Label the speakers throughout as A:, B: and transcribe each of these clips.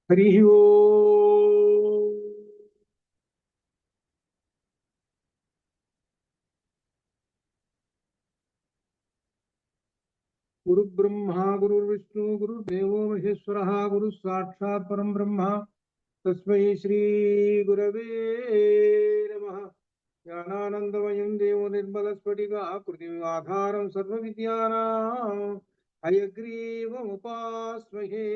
A: हरि ओम। गुरु ब्रह्मा गुरुर्विष्णु गुरुदेवो महेश्वरः गुरु साक्षात् परम ब्रह्म तस्मै श्री गुरवे नमः। ज्ञानानन्दमयं देवो निर्मलस्फटिकाकृतिमाधारं सर्वविद्यानां हयग्रीवमुपास्महे।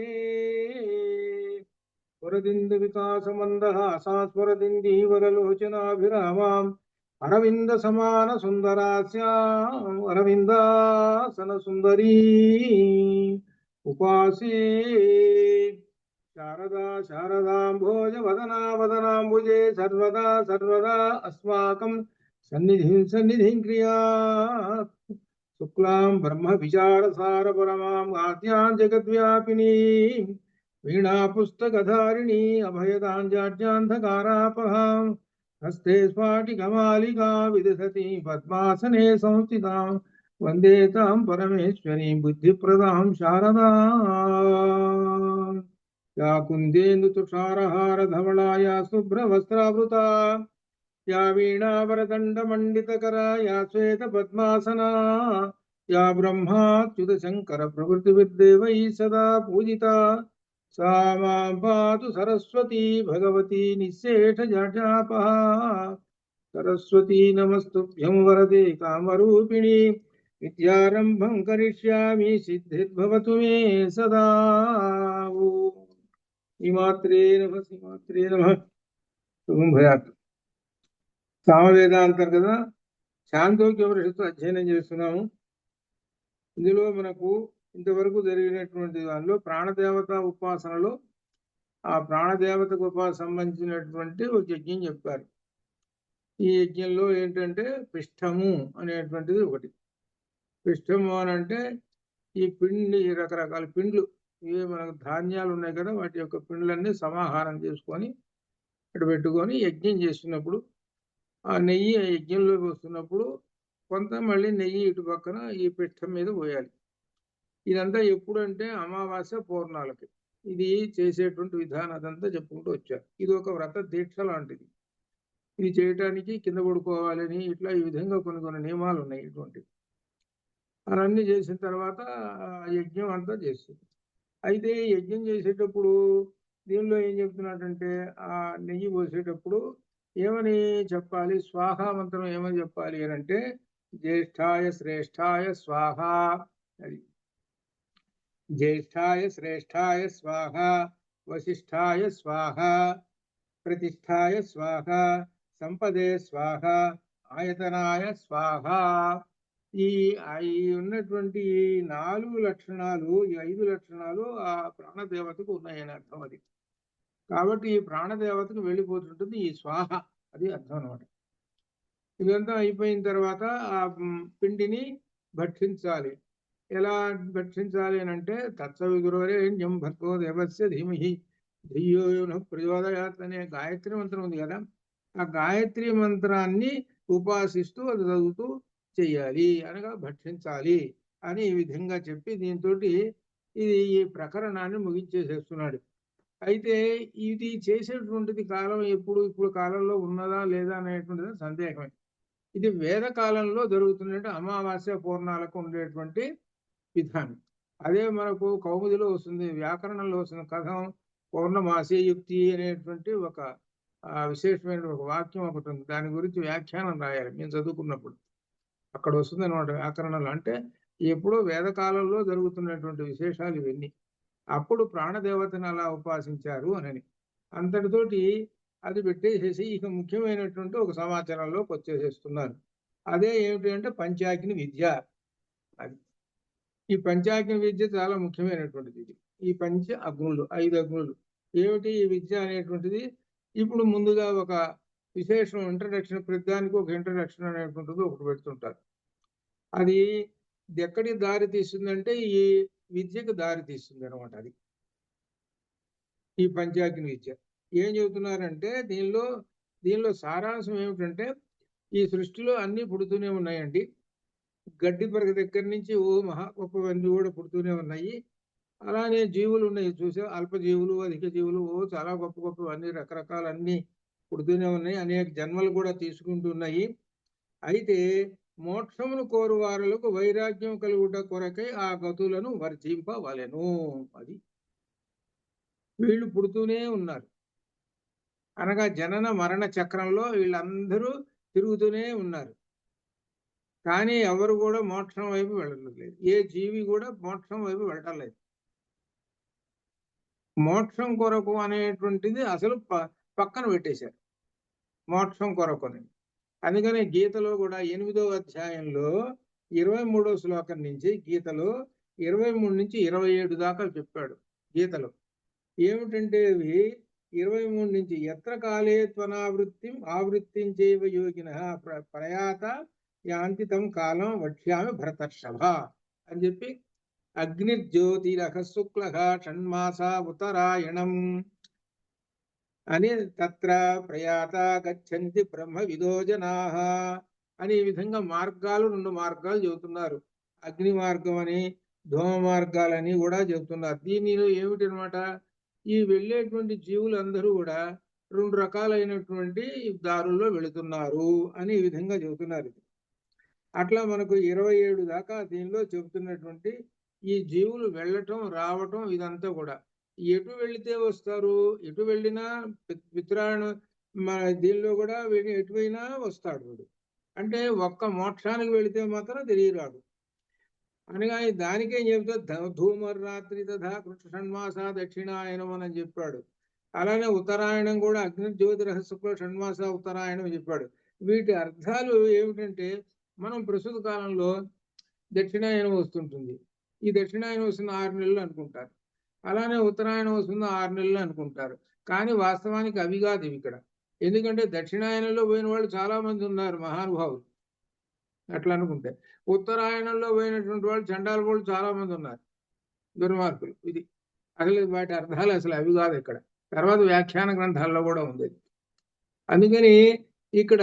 A: वरदिंद विकासमन्दहासास्वरदिन्दिः वरलोचनाभिरामाम् अरविंद समान सुंदरास्याम् अरविंदासन सुंदरी उपासे शारदा शारदाम्भोज वदना वदनाम्बुजे सर्वदा सर्वदा अस्माकं सन्निधिं सन्निधिं क्रियात्। शुक्लां ब्रह्म विचारसार परमां आद्यां जगद्व्यापिनीं वीणा पुस्तकधारिणी अभयदाञ्जाड्यान्धकारापहां हस्ते स्फाटिकमालिका विदधती पद्मासने संस्थितां वन्दे तां परमेश्वरीं बुद्धिप्रदां शारदाम्। या कुन्देन्दुतुषारहारधवला या शुभ्रवस्त्रावृता या वीणावरदण्डमण्डितकरा या श्वेतपद्मासना या ब्रह्माच्युतशङ्करप्रभृतिभिर्देवैः सदा पूजिता सा मां पातु सरस्वती भगवती निःशेषजटापहा। सरस्वती नमस्तुभ्यं वरदे कामरूपिणी विद्यारम्भं करिष्यामि सिद्धिर्भवतु मे सदा। श्रीमात्रे नमः श्रीमात्रे नमः। శుభం భయాత్. సామవేదాంతర్గత శాంతోక్యోపనిషత్తు అధ్యయనం చేస్తున్నాము. ఇందులో మనకు ఇంతవరకు జరిగినటువంటి దానిలో ప్రాణదేవత ఉపాసనలో ఆ ప్రాణదేవతకు సంబంధించినటువంటి ఒక యజ్ఞం చెప్పారు. ఈ యజ్ఞంలో ఏంటంటే పిష్టము అనేటువంటిది ఒకటి. పిష్టము అని అంటే ఈ పిండి రకరకాల పిండ్లు ఇవి మనకు ధాన్యాలు ఉన్నాయి కదా, వాటి యొక్క పిండ్లన్నీ సమాహారం చేసుకొని ఇక్కడ పెట్టుకొని యజ్ఞం చేస్తున్నప్పుడు ఆ నెయ్యి యజ్ఞంలోకి వస్తున్నప్పుడు కొంత మళ్ళీ నెయ్యి ఇటు పక్కన ఈ పిష్టం మీద పోయాలి. ఇదంతా ఎప్పుడంటే అమావాస్య పూర్ణాలకి ఇది చేసేటువంటి విధానం అదంతా చెప్పుకుంటూ వచ్చారు. ఇది ఒక వ్రత దీక్ష లాంటిది. ఇది చేయటానికి కింద పడుకోవాలని ఇట్లా ఈ విధంగా కొన్ని కొన్ని నియమాలు ఉన్నాయి. ఇటువంటివి అవన్నీ చేసిన తర్వాత యజ్ఞం అంతా చేస్తుంది. అయితే యజ్ఞం చేసేటప్పుడు దీనిలో ఏం చెప్తున్నాడంటే ఆ నెయ్యి పోసేటప్పుడు ఏమని చెప్పాలి, స్వాహ మంత్రం ఏమని చెప్పాలి అని అంటే జ్యేష్ఠాయ శ్రేష్ఠాయ స్వాహ, అది జ్యేష్ఠాయ శ్రేష్ఠాయ స్వాహ, వశిష్ఠాయ స్వాహ, ప్రతిష్ఠాయ స్వాహ, సంపదే స్వాహ, ఆయతనాయ స్వాహ. ఈ ఉన్నటువంటి 4 లక్షణాలు, ఈ 5 లక్షణాలు ఆ ప్రాణదేవతకు ఉన్నాయని అర్థం. అది కాబట్టి ఈ ప్రాణదేవతకు వెళ్ళిపోతుంటుంది ఈ స్వాహ, అది అర్థం అనమాట. ఇదంతా అయిపోయిన తర్వాత ఆ పిండిని భక్షించాలి. ఎలా భక్షించాలి అని అంటే తత్సవిదురేణ్యం భర్గో దేవస్య ధీమహి ధియో యోనః ప్రచోదయాత్ అనే గాయత్రి మంత్రం ఉంది కదా, ఆ గాయత్రి మంత్రాన్ని ఉపాసిస్తూ అది చదువుతూ చెయ్యాలి, అనగా భక్షించాలి అని ఈ విధంగా చెప్పి దీంతో ఇది ఈ ప్రకరణాన్ని ముగించేసేస్తున్నాడు. అయితే ఇది చేసేటువంటిది కాలం ఇప్పుడు కాలంలో ఉన్నదా లేదా అనేటువంటిది సందేహమే. ఇది వేద కాలంలో జరుగుతున్నట్టు అమావాస్య పూర్ణాలకు ఉండేటువంటి విధానం. అదే మనకు కౌముదిలో వస్తుంది, వ్యాకరణంలో వస్తుంది. కథం పౌర్ణమాసే యుక్తి అనేటువంటి ఒక విశేషమైన ఒక వాక్యం ఒకటి ఉంది. దాని గురించి వ్యాఖ్యానం రాయాలి మేము చదువుకున్నప్పుడు. అక్కడ వస్తుంది అనమాట వ్యాకరణంలో. అంటే ఎప్పుడో వేదకాలంలో జరుగుతున్నటువంటి విశేషాలు ఇవన్నీ. అప్పుడు ప్రాణదేవతను అలా ఉపాసించారు అని అంతటితోటి అది పెట్టేసేసి ఇక ముఖ్యమైనటువంటి ఒక సమాచారంలోకి వచ్చేసేస్తున్నారు. అదే ఏమిటి అంటే పంచాగ్ని విద్య. అది ఈ పంచాగ్ని విద్య చాలా ముఖ్యమైనటువంటిది. ఇది ఈ పంచ అగ్నులు, 5 అగ్నులు ఏమిటి ఈ విద్య అనేటువంటిది. ఇప్పుడు ముందుగా ఒక విశేషం ఇంట్రడక్షన్, ప్రతిదానికి ఒక ఇంట్రడక్షన్ అనేటువంటిది ఒకటి పెడుతుంటారు. అది ఎక్కడికి దారి తీస్తుందంటే ఈ విద్యకు దారి తీస్తుంది అనమాట. అది ఈ పంచాగ్ని విద్య. ఏం చెబుతున్నారంటే దీనిలో సారాంశం ఏమిటంటే ఈ సృష్టిలో అన్ని పుడుతూనే ఉన్నాయండి. గడ్డి పరక దగ్గర నుంచి ఓ మహా గొప్పవన్నీ కూడా పుడుతూనే ఉన్నాయి. అలానే జీవులు ఉన్నాయి చూసా, అల్పజీవులు, అధిక జీవులు, ఓ చాలా గొప్ప గొప్పవన్నీ రకరకాలన్నీ పుడుతూనే ఉన్నాయి. అనేక జన్మలు కూడా తీసుకుంటున్నాయి. అయితే మోక్షమును కోరు వారులకు వైరాగ్యం కలుగుట కొరకై ఆ గతులను వర్జింపవలెను. అది వీళ్ళు పుడుతూనే ఉన్నారు అనగా జనన మరణ చక్రంలో వీళ్ళందరూ తిరుగుతూనే ఉన్నారు. కానీ ఎవరు కూడా మోక్షం వైపు వెళ్ళట్లేదు. ఏ జీవి కూడా మోక్షం వైపు వెళ్ళటం లేదు. మోక్షం కొరకు అనేటువంటిది అసలు పక్కన పెట్టేశారు, మోక్షం కొరకు అని. అందుకని గీతలో కూడా 8వ అధ్యాయంలో 23వ శ్లోకం నుంచి గీతలో 23 నుంచి 27 దాకా చెప్పాడు. గీతలో ఏమిటంటే అవి 23 నుంచి ఎత్ర కాలే త్వనావృత్తిం ఆవృత్తిం చైవ యోగినః ప్రయాత యాంతి తం కాలం వక్ష్యామి భరతర్షభ అని చెప్పి, అగ్నిర్జ్యోతిరః శుక్లః షణ్మాసా ఉత్తరాయణం అని తత్ర ప్రయాత గచ్చంతి బ్రహ్మ విదో జనాః అని ఈ విధంగా మార్గాలు 2 మార్గాలు చెబుతున్నారు. అగ్ని మార్గం అని, ధూమ మార్గాలని కూడా చెబుతున్నారు. దీనిలో ఏమిటి అనమాట, ఈ వెళ్ళేటువంటి జీవులందరూ కూడా 2 రకాలైనటువంటి దారుల్లో వెళుతున్నారు అని ఈ విధంగా చెబుతున్నారు. అట్లా మనకు 27 దాకా దీనిలో చెబుతున్నటువంటి ఈ జీవులు వెళ్ళటం రావటం ఇదంతా కూడా ఎటు వెళితే వస్తారు, ఎటు వెళ్ళినా పిత్రాయణ మన దీనిలో కూడా ఎటువైనా వస్తాడు వీడు. అంటే ఒక్క మోక్షానికి వెళితే మాత్రం తెలియరాడు అనగా దానికేం చెబుతా, ధూమరాత్రి తథా కృష్ణ షణ్మాస దక్షిణాయనం అని చెప్పాడు. అలానే ఉత్తరాయణం కూడా అగ్నిజ్యోతి రహస్య షణ్మాస ఉత్తరాయణం చెప్పాడు. వీటి అర్థాలు ఏమిటంటే, మనం ప్రస్తుత కాలంలో దక్షిణాయనం వస్తుంటుంది, ఈ దక్షిణాయనం వస్తున్న 6 నెలలు అనుకుంటారు. అలానే ఉత్తరాయణం వస్తున్న 6 నెలలు అనుకుంటారు. కానీ వాస్తవానికి అవి కాదు ఇవి ఇక్కడ. ఎందుకంటే దక్షిణాయనంలో పోయిన వాళ్ళు చాలా మంది ఉన్నారు మహానుభావులు అట్లా అనుకుంటే. ఉత్తరాయణంలో పోయినటువంటి వాళ్ళు చండాల వాళ్ళు చాలా మంది ఉన్నారు, దుర్మార్గులు. ఇది అసలు వాటి అర్థాలు అసలు అవి కాదు ఇక్కడ. తర్వాత వ్యాఖ్యాన గ్రంథాల్లో కూడా ఉంది. అందుకని ఇక్కడ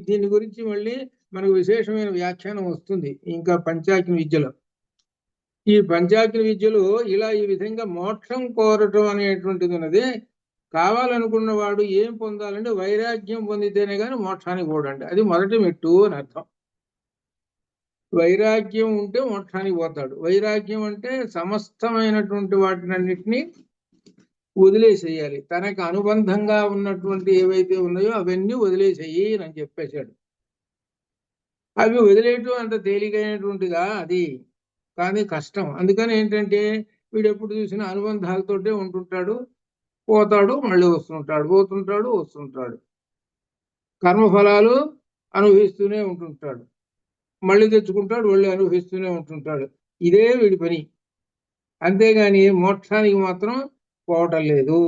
A: దీని గురించి మళ్ళీ మనకు విశేషమైన వ్యాఖ్యానం వస్తుంది ఇంకా పంచాగ్ని విద్యలో. ఈ పంచాగ్ని విద్యలో ఇలా ఈ విధంగా మోక్షం కోరటం అనేటువంటిది ఉన్నది. కావాలనుకున్న వాడు ఏం పొందాలంటే వైరాగ్యం పొందితేనే కానీ మోక్షానికి పోడండి. అది మొదటి మెట్టు అని అర్థం. వైరాగ్యం ఉంటే మోక్షానికి పోతాడు. వైరాగ్యం అంటే సమస్తమైనటువంటి వాటినన్నిటినీ వదిలేసేయాలి. తనకు అనుబంధంగా ఉన్నటువంటి ఏవైతే ఉన్నాయో అవన్నీ వదిలేసేయి అని చెప్పేశాడు. అవి వదిలేయటం అంత తేలికైనటువంటిగా అది కానీ కష్టం. అందుకని ఏంటంటే వీడు ఎప్పుడు చూసినా అనుబంధాలతోటే ఉంటుంటాడు, పోతాడు మళ్ళీ వస్తుంటాడు, పోతుంటాడు వస్తుంటాడు, కర్మఫలాలు అనుభవిస్తూనే ఉంటుంటాడు, మళ్ళీ తెచ్చుకుంటాడు, మళ్ళీ అనుభవిస్తూనే ఉంటుంటాడు. ఇదే వీడి పని. అంతేగాని మోక్షానికి మాత్రం పోవటం లేదు.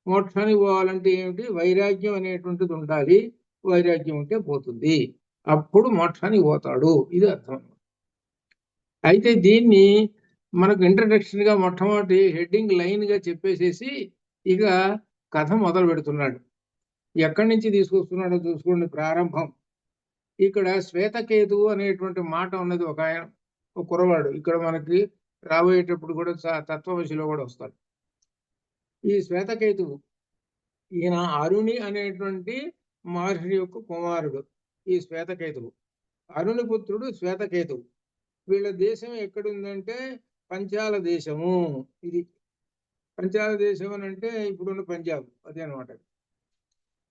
A: మోక్షానికి పోవాలంటే ఏమిటి, వైరాగ్యం అనేటువంటిది ఉండాలి. వైరాగ్యం ఉంటే పోతుంది, అప్పుడు మోక్షానికి పోతాడు. ఇది అర్థం. అయితే దీన్ని మనకు ఇంట్రడక్షన్ గా మొట్టమొదటి హెడ్డింగ్ లైన్ గా చెప్పేసేసి ఇక కథ మొదలు పెడుతున్నాడు. ఎక్కడి నుంచి తీసుకొస్తున్నాడో చూసుకోండి. ప్రారంభం ఇక్కడ శ్వేతకేతువు అనేటువంటి మాట ఉన్నది. ఒక ఆయన, ఒక కురవాడు ఇక్కడ మనకి రాబోయేటప్పుడు కూడా తత్వవశిలో కూడా వస్తాడు. ఈ శ్వేతకేతువు ఈయన అరుణి అనేటువంటి మహర్షి యొక్క కుమారుడు. ఈ శ్వేతకేతువు అరుణి పుత్రుడు శ్వేతకేతువు. వీళ్ళ దేశం ఎక్కడుందంటే పంచాల దేశము. ఇది పంచాల దేశం అని అంటే ఇప్పుడున్న పంజాబ్, అదే అనమాట.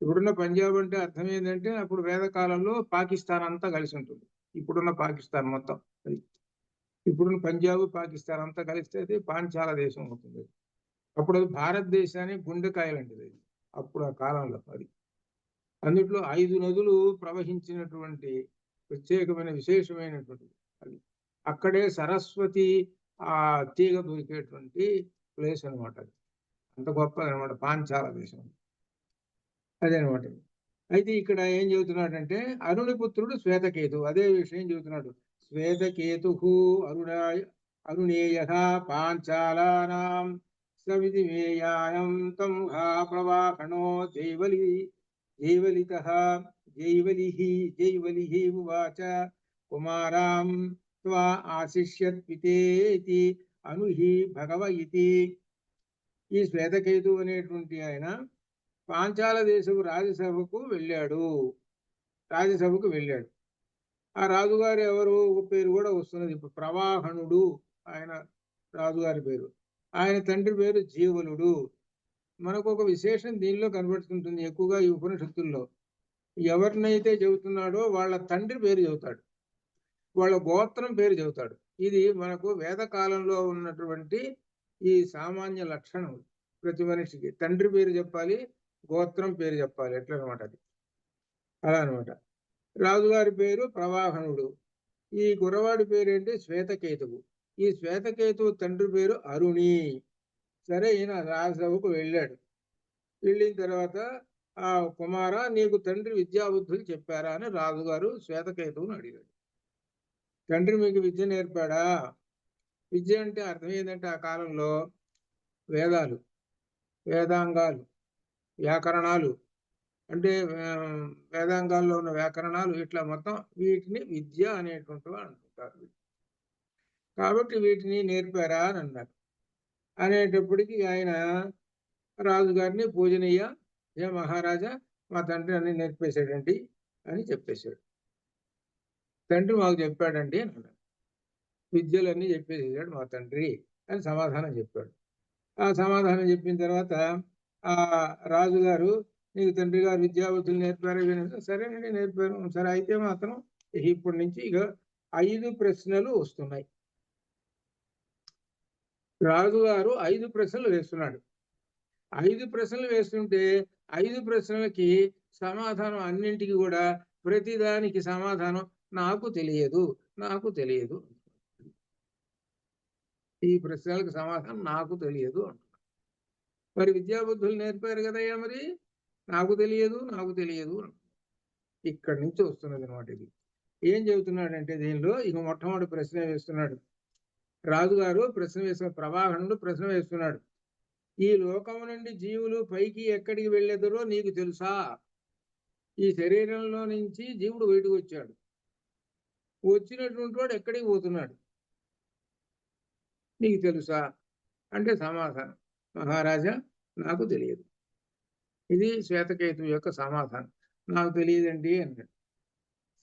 A: ఇప్పుడున్న పంజాబ్ అంటే అర్థం ఏంటంటే అప్పుడు వేదకాలంలో పాకిస్తాన్ అంతా కలిసి ఉంటుంది. ఇప్పుడున్న పాకిస్తాన్ మొత్తం అది. ఇప్పుడున్న పంజాబ్ పాకిస్తాన్ అంతా కలిస్తే అది పాంచాల దేశం అవుతుంది. అప్పుడు అది భారతదేశానికి గుండెకాయ లాంటిది అప్పుడు ఆ కాలంలో. అది అందుట్లో 5 నదులు ప్రవహించినటువంటి ప్రత్యేకమైన విశేషమైనటువంటిది అది. అక్కడే సరస్వతి ఆ తీగ దొరికేటువంటి ప్లేస్ అనమాట. అది అంత గొప్పది అనమాట పాంచాల దేశం, అదేనమాట. అయితే ఇక్కడ ఏం చెబుతున్నాడంటే అరుణి పుత్రుడు శ్వేతకేతు, అదే విషయం చెబుతున్నాడు. శ్వేతకేతు అరుణేయ పాంచాలానాం సమితి మేయాయం తం ప్రవాహణో జైవలిః ఉవాచ కుమారాం త్వా ఆశిష్యత్పితేతి అనుహి భగవ ఇతి. ఈ శ్వేతకేతు అనేటువంటి ఆయన పాంచాల దేశపు రాజసభకు వెళ్ళాడు. ఆ రాజుగారు ఎవరు పేరు కూడా వస్తున్నది ఇప్పుడు, ప్రవాహనుడు ఆయన రాజుగారి పేరు. ఆయన తండ్రి పేరు జీవలుడు. మనకు ఒక విశేషం దీనిలో కనబడుతుంటుంది ఎక్కువగా ఈ ఉపనిషత్తుల్లో. ఎవరినైతే చెబుతున్నాడో వాళ్ళ తండ్రి పేరు చెబుతాడు, వాళ్ళ గోత్రం పేరు చెబుతాడు. ఇది మనకు వేదకాలంలో ఉన్నటువంటి ఈ సామాన్య లక్షణం. ప్రతి మనిషికి తండ్రి పేరు చెప్పాలి, గోత్రం పేరు చెప్పాలి, ఎట్లా అనమాట అది. అలా అనమాట. రాజుగారి పేరు ప్రవాహనుడు. ఈ కురవాడి పేరేంటి శ్వేతకేతువు. ఈ శ్వేతకేతువు తండ్రి పేరు అరుణి. సరే, ఈయన రాజసభకు వెళ్ళాడు. వెళ్ళిన తర్వాత ఆ కుమార, నీకు తండ్రి విద్యాబుద్ధులు చెప్పారా అని రాజుగారు శ్వేతకేతువుని అడిగాడు. తండ్రి మీకు విద్య నేర్పాడా? విద్య అంటే అర్థం ఏంటంటే ఆ కాలంలో వేదాలు, వేదాంగాలు, వ్యాకరణాలు, అంటే వేదాంగాల్లో ఉన్న వ్యాకరణాలు, ఇట్లా మొత్తం వీటిని విద్య అనేటువంటి అంటుంటారు. కాబట్టి వీటిని నేర్పారా అని అన్నారు. అనేటప్పటికీ ఆయన రాజుగారిని పూజనీయ, ఏ మహారాజా మా తండ్రి అన్ని నేర్పేశాడండి అని చెప్పేశాడు. తండ్రి మాకు చెప్పాడండి అని అన్నాడు. విద్యలన్నీ చెప్పేసాడు మా తండ్రి అని సమాధానం చెప్పాడు. ఆ సమాధానం చెప్పిన తర్వాత ఆ రాజుగారు, నీకు తండ్రి గారు విద్యాబుద్ధులు నేర్పారు? సరేనండి నేర్పారు. సరే, అయితే మాత్రం ఇప్పటి నుంచి ఇక 5 ప్రశ్నలు వస్తున్నాయి. రాజుగారు 5 ప్రశ్నలు వేస్తున్నాడు. 5 ప్రశ్నలు వేస్తుంటే 5 ప్రశ్నలకి సమాధానం అన్నింటికి కూడా ప్రతిదానికి సమాధానం నాకు తెలియదు, నాకు తెలియదు. ఈ ప్రశ్నలకు సమాధానం నాకు తెలియదు అంటున్నాడు. మరి విద్యాబుద్ధులు నేర్పారు కదయ్యా, మరి నాకు తెలియదు, నాకు తెలియదు. ఇక్కడి నుంచి వస్తున్నది అనమాట ఇది. ఏం చెబుతున్నాడంటే దీనిలో ఇక మొట్టమొదటి ప్రశ్న వేస్తున్నాడు రాజుగారు. ప్రశ్న వేసిన ప్రవాహనుడు ప్రశ్న వేస్తున్నాడు. ఈ లోకము నుండి జీవులు పైకి ఎక్కడికి వెళ్ళెదరో నీకు తెలుసా? ఈ శరీరంలో నుంచి జీవుడు బయటకు వచ్చాడు. వచ్చినటువంటి వాడు ఎక్కడికి పోతున్నాడు నీకు తెలుసా అంటే సమాధానం, మహారాజా నాకు తెలియదు. ఇది శ్వేతకేతు యొక్క సమాధానం, నాకు తెలియదండి అన్నాడు.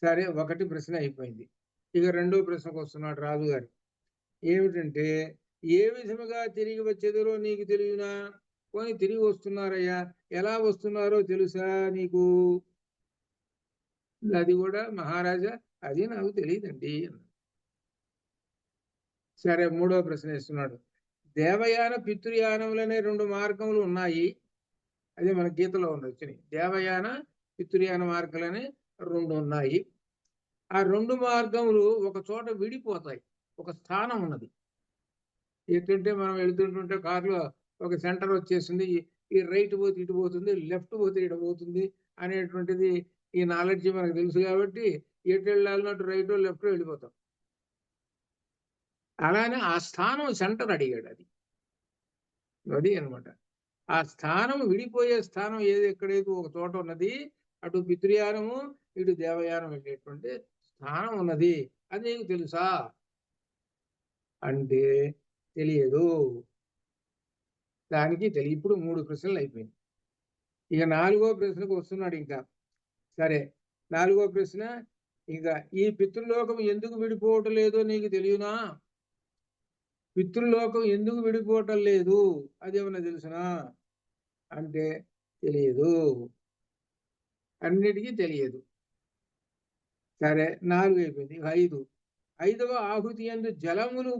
A: సరే, ఒకటి ప్రశ్న అయిపోయింది. ఇక రెండో ప్రశ్నకు వస్తున్నాడు రాజుగారు. ఏమిటంటే, ఏ విధముగా తిరిగి వచ్చేదరో నీకు తెలియనా? కొని తిరిగి వస్తున్నారయ్యా, ఎలా వస్తున్నారో తెలుసా నీకు? అది కూడా మహారాజా అది నాకు తెలియదండి అన్నాడు. సరే, మూడో ప్రశ్న వేస్తున్నాడు. దేవయాన పితృయానములనే 2 మార్గములు ఉన్నాయి. అదే మన గీతలో వచ్చినాయి. దేవయాన పితృయాన మార్గాలనే 2 ఉన్నాయి. ఆ 2 మార్గములు ఒక చోట విడిపోతాయి. ఒక స్థానం ఉన్నది. ఏంటంటే మనం వెళుతుంటుంటే కారులో ఒక సెంటర్ వచ్చేసింది, ఈ రైట్ పోతే ఇటు పోతుంది, లెఫ్ట్ పోతే ఇటు పోతుంది అనేటువంటిది ఈ నాలెడ్జ్ మనకు తెలుసు. కాబట్టి ఎటు వెళ్ళాలన్నట్టు రైట్ లెఫ్ట్ వెళ్ళిపోతాం. అలానే ఆ స్థానం సెంటర్ అడిగాడు. అది అనమాట. ఆ స్థానం విడిపోయే స్థానం ఏది, ఎక్కడైతే ఒక చోట ఉన్నది, అటు పితృయానము ఇటు దేవయానం వెళ్ళేటువంటి స్థానం ఉన్నది, అది నీకు తెలుసా అంటే తెలియదు. దానికి తెలియ. ఇప్పుడు 3 ప్రశ్నలు అయిపోయింది. ఇక 4వ ప్రశ్నకు వస్తున్నాడు. ఇంకా సరే, 4వ ప్రశ్న, ఇంకా ఈ పితృలోకం ఎందుకు విడిపోవటం లేదో నీకు తెలియనా? పితృలోకం ఎందుకు విడిపోవటం లేదు అదేమన్నా తెలుసునా అంటే తెలియదు, అన్నిటికీ తెలియదు. సరే, 4 అయిపోయింది. 5. 5వ ఆహుతి యందు జలములు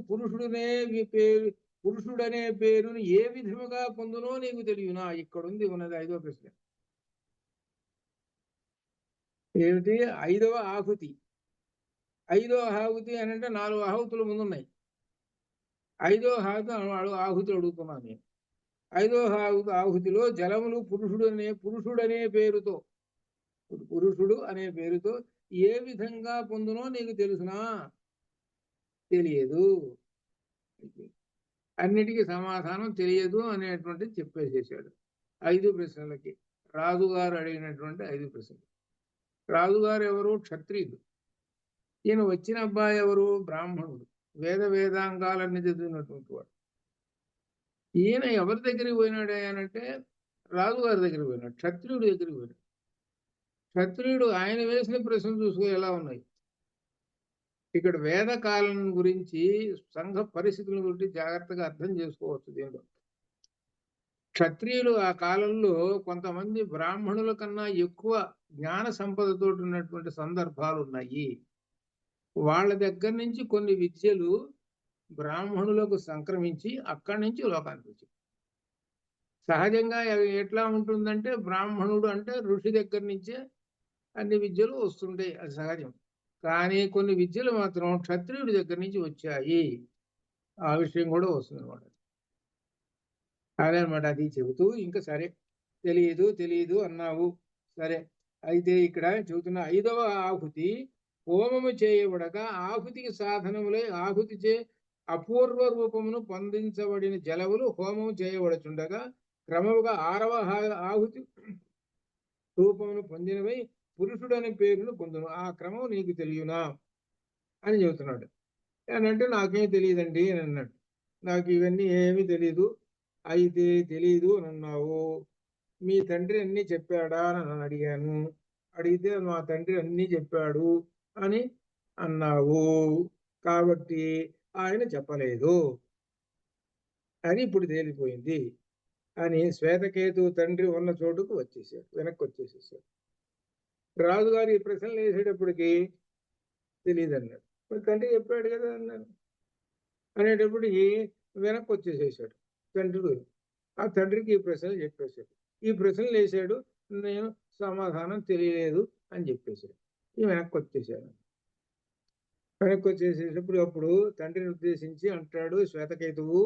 A: పురుషుడనే పేరును ఏ విధముగా పొందునో నీకు తెలియనా? ఇక్కడుంది ఉన్నది 5వ ప్రశ్న. ఏమిటి 5వ ఆహుతి? 5వ ఆహుతి అని అంటే 4 ఆహుతులు ముందున్నాయి. 5వ ఆహుతి అడుగుతున్నాను నేను. 5వ ఆహుతిలో జలములు పురుషుడనే పేరుతో, పురుషుడు అనే పేరుతో ఏ విధంగా పొందునో నీకు తెలుసునా? తెలియదు. అన్నిటికీ సమాధానం తెలియదు అనేటువంటిది చెప్పేసేసాడు. 5 ప్రశ్నలకి రాజుగారు అడిగినటువంటి 5 ప్రశ్నలు. రాజుగారు ఎవరు? క్షత్రియుడు. ఈయన వచ్చిన అబ్బాయి ఎవరు? బ్రాహ్మణుడు, వేదాంగాలన్నీ చదివినటువంటి వాడు. ఈయన ఎవరి దగ్గరికి పోయినాడు అంటే రాజుగారి దగ్గరికి పోయినాడు, క్షత్రియుడి దగ్గరికి పోయినాడు. క్షత్రియుడు ఆయన వేసిన ప్రశ్నలు చూసుకో ఎలా ఉన్నాయి. ఇక్కడ వేదకాలం గురించి, సంఘ పరిస్థితుల గురించి జాగ్రత్తగా అర్థం చేసుకోవచ్చు దీనిలో. క్షత్రియులు ఆ కాలంలో కొంతమంది బ్రాహ్మణుల కన్నా ఎక్కువ జ్ఞాన సంపదతో ఉన్నటువంటి సందర్భాలు ఉన్నాయి. వాళ్ళ దగ్గర నుంచి కొన్ని విద్యలు బ్రాహ్మణులకు సంక్రమించి అక్కడి నుంచి లోకానికి వచ్చాయి. సహజంగా ఎట్లా ఉంటుందంటే బ్రాహ్మణుడు అంటే ఋషి దగ్గర నుంచే అన్ని విద్యలు వస్తుంటాయి, అది సహజం. కానీ కొన్ని విద్యలు మాత్రం క్షత్రియుడి దగ్గర నుంచి వచ్చాయి, ఆ విషయం కూడా వస్తుంది అనమాట. అదనమాట. అది చెబుతూ ఇంకా సరే తెలియదు అన్నావు. సరే, అయితే ఇక్కడ చెబుతున్న 5వ ఆహుతి హోమము చేయబడగా ఆహుతికి సాధనములై ఆహుతి చే అపూర్వ రూపమును పొందించబడిన జలములు హోమము చేయబడుచుండగా క్రమముగా 6వ ఆహుతి రూపమును పొందినవై పురుషుడని పేరును పొందును. ఆ క్రమం నీకు తెలియనా అని చెబుతున్నాడు. అంటే నాకేం తెలియదండి అని అన్నాడు. నాకు ఇవన్నీ ఏమీ తెలీదు. అయితే తెలీదు అని అన్నావు. మీ తండ్రి అన్నీ చెప్పాడా అని నన్ను అడిగాను. అడిగితే మా తండ్రి అన్నీ చెప్పాడు అని అన్నావు. కాబట్టి ఆయన చెప్పలేదు అని ఇప్పుడు తేలిపోయింది అని శ్వేతకేతు తండ్రి ఉన్న చోటుకు వచ్చేసాడు, వెనక్కి వచ్చేసేసాడు. రాజుగారు ఈ ప్రశ్నలు వేసేటప్పటికి తెలియదు అన్నాడు. మరి తండ్రి చెప్పాడు కదా అన్నాను. అనేటప్పటికి వెనక్కి వచ్చేసేసాడు తండ్రి. ఆ తండ్రికి ఈ ప్రశ్నలు చెప్పేశాడు. ఈ ప్రశ్నలు వేసాడు, నేను సమాధానం తెలియలేదు అని చెప్పేశాడు. ఈ వెనక్కి వచ్చేసాడు. వెనక్కి వచ్చేసేటప్పుడు అప్పుడు తండ్రిని ఉద్దేశించి అంటాడు శ్వేతకేతువు,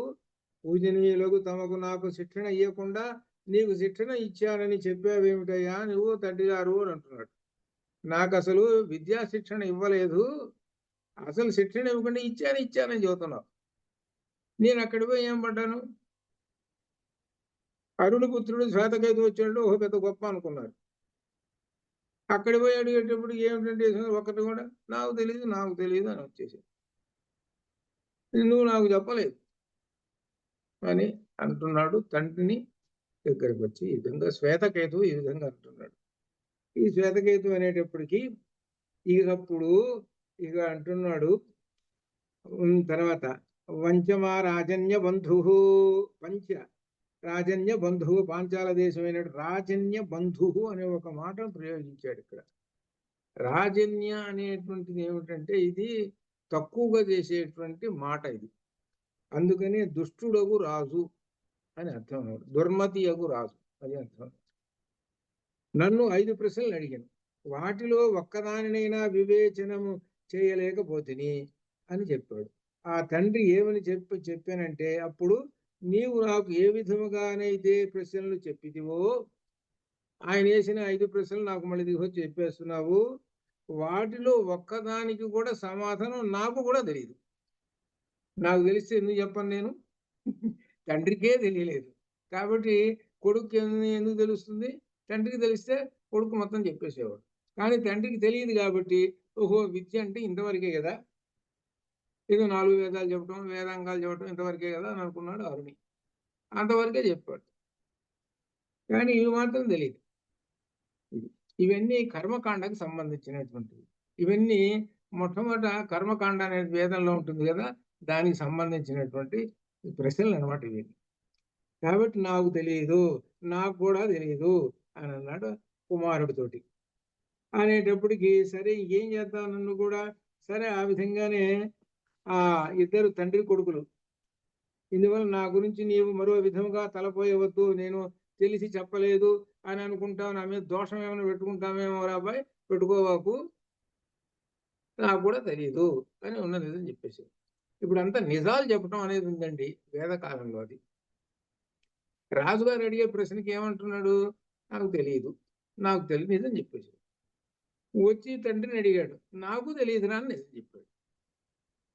A: పూజనీయులకు తమకు నాకు శిక్షణ ఇవ్వకుండా నీకు శిక్షణ ఇచ్చానని చెప్పావేమిటయ్యా నువ్వు తండ్రి గారు అని అంటున్నాడు. నాకు అసలు విద్యా శిక్షణ ఇవ్వలేదు, అసలు శిక్షణ ఇవ్వకుండా ఇచ్చానని చెబుతున్నావు. నేను అక్కడికి పోయి ఏం పడ్డాను? అరుణి పుత్రుడు శ్వేతకేతు వచ్చాడు, ఓ పెద్ద గొప్ప అనుకున్నారు. అక్కడికి పోయి అడిగేటప్పుడు ఏమిటంటే ఒకటి కూడా నాకు తెలియదు అని వచ్చేసి నువ్వు నాకు చెప్పలేదు అని అంటున్నాడు తండ్రిని దగ్గరకు వచ్చి. ఈ విధంగా శ్వేతకేతు ఈ విధంగా అంటున్నాడు. ఈ శ్వేతకేతు అనేటప్పటికీ ఇకప్పుడు ఇక అంటున్నాడు తర్వాత వంచమా రాజన్య బంధు, పంచ రాజన్య బంధువు, పాంచాల దేశమైన రాజన్య బంధువు అనే ఒక మాటను ప్రయోగించాడు ఇక్కడ. రాజన్య అనేటువంటిది ఏమిటంటే ఇది తక్కువగా చేసేటువంటి మాట ఇది. అందుకని దుష్టుడగు రాజు అని అర్థం, దుర్మతి అగు రాజు అది అర్థం. నన్ను 5 ప్రశ్నలు అడిగాను, వాటిలో ఒక్కదానినైనా వివేచనము చేయలేకపోతిని అని చెప్పాడు. ఆ తండ్రి ఏమని చెప్పానంటే అప్పుడు నీవు నాకు ఏ విధముగానైతే ప్రశ్నలు చెప్పితివో, ఆయన వేసిన 5 ప్రశ్నలు నాకు మళ్ళీ దిగొచ్చి చెప్పేస్తున్నావు, వాటిలో ఒక్కదానికి కూడా సమాధానం నాకు కూడా తెలియదు. నాకు తెలిస్తే ఎందుకు చెప్పను నేను? తండ్రికే తెలియలేదు కాబట్టి కొడుకు ఎందుకు తెలుస్తుంది? తండ్రికి తెలిస్తే కొడుకు మొత్తం చెప్పేసేవాడు. కానీ తండ్రికి తెలియదు కాబట్టి ఓహో విద్య అంటే ఇంతవరకే కదా, ఏదో 4 వేదాలు చెప్పడం, వేదాంగాలు చెప్పడం ఇంతవరకే కదా అని అనుకున్నాడు అరుణి. అంతవరకే చెప్పాడు, కానీ ఇవి మాత్రం తెలియదు. ఇవన్నీ కర్మకాండకు సంబంధించినటువంటివి. ఇవన్నీ మొట్టమొదట కర్మకాండ అనేది వేదంలో ఉంటుంది కదా, దానికి సంబంధించినటువంటి ప్రశ్నలు అనమాట ఇవి. కాబట్టి నాకు తెలియదు, నాకు కూడా తెలియదు అని అన్నాడు కుమారుడితోటి. అనేటప్పటికి సరే ఏం చేద్దాం నన్ను కూడా, సరే ఆ విధంగానే ఆ ఇద్దరు తండ్రి కొడుకులు, ఇందువల్ల నా గురించి నీవు మరో విధముగా తలపోయవద్దు, నేను తెలిసి చెప్పలేదు అని అనుకుంటావు, నా మీద దోషం ఏమైనా పెట్టుకుంటామేమో రాబాయ్, పెట్టుకోవాకు, నాకు కూడా తెలియదు అని ఉన్నది అని చెప్పేసి. ఇప్పుడు అంతా నిజాలు చెప్పడం అనేది ఉందండి వేదకాలంలో. అది రాజుగారు అడిగే ప్రశ్నకి ఏమంటున్నాడు? నాకు తెలియదు నిజం చెప్పేసి. వచ్చి తండ్రిని అడిగాడు, నాకు తెలియదురా అని నిజం చెప్పాడు.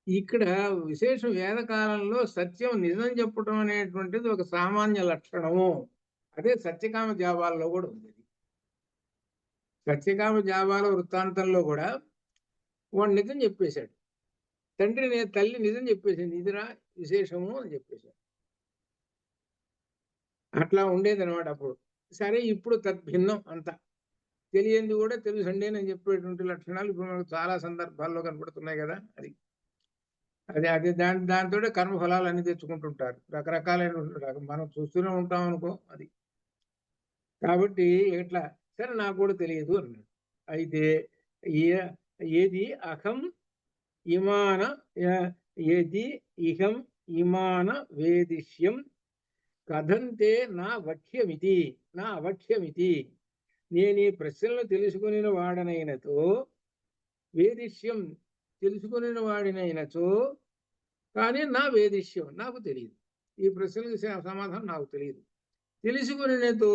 A: ఇక్కడ విశేషం వేదకాలంలో సత్యం నిజం చెప్పడం అనేటువంటిది ఒక సామాన్య లక్షణము. అదే సత్యకామ జాబాలలో కూడా ఉంది. సత్యకామ జాబాల వృత్తాంతంలో కూడా వాడు నిజం చెప్పేశాడు. తల్లి నిజం చెప్పేసింది, ఇదిరా విశేషము అని చెప్పేశాడు. అట్లా ఉండేదన్నమాట అప్పుడు. సరే ఇప్పుడు తద్భిన్నం అంతా. తెలియంది కూడా తెలుసండి అని చెప్పేటువంటి లక్షణాలు ఇప్పుడు మనకు చాలా సందర్భాల్లో కనపడుతున్నాయి కదా. అది దాంతో కర్మఫలాలు అన్ని తెచ్చుకుంటుంటారు, రకరకాలైన మనం చూస్తూనే ఉంటాం అనుకో. అది కాబట్టి ఎట్లా సరే నాకు కూడా తెలియదు అన్నాడు. అయితే ఏది అహం ఇమాన ఏది ఇహం ఇమాన వేదిష్యం కథంతే నా వక్ష్యమితి నా అవక్ష్యమితి. నేను ఈ ప్రశ్నలు తెలుసుకుని వాడనైనతో, వేదిష్యం తెలుసుకుని వాడినైనతో, కానీ నా వేదిష్యం నాకు తెలియదు. ఈ ప్రశ్నలకు సమాధానం నాకు తెలియదు. తెలుసుకునేతో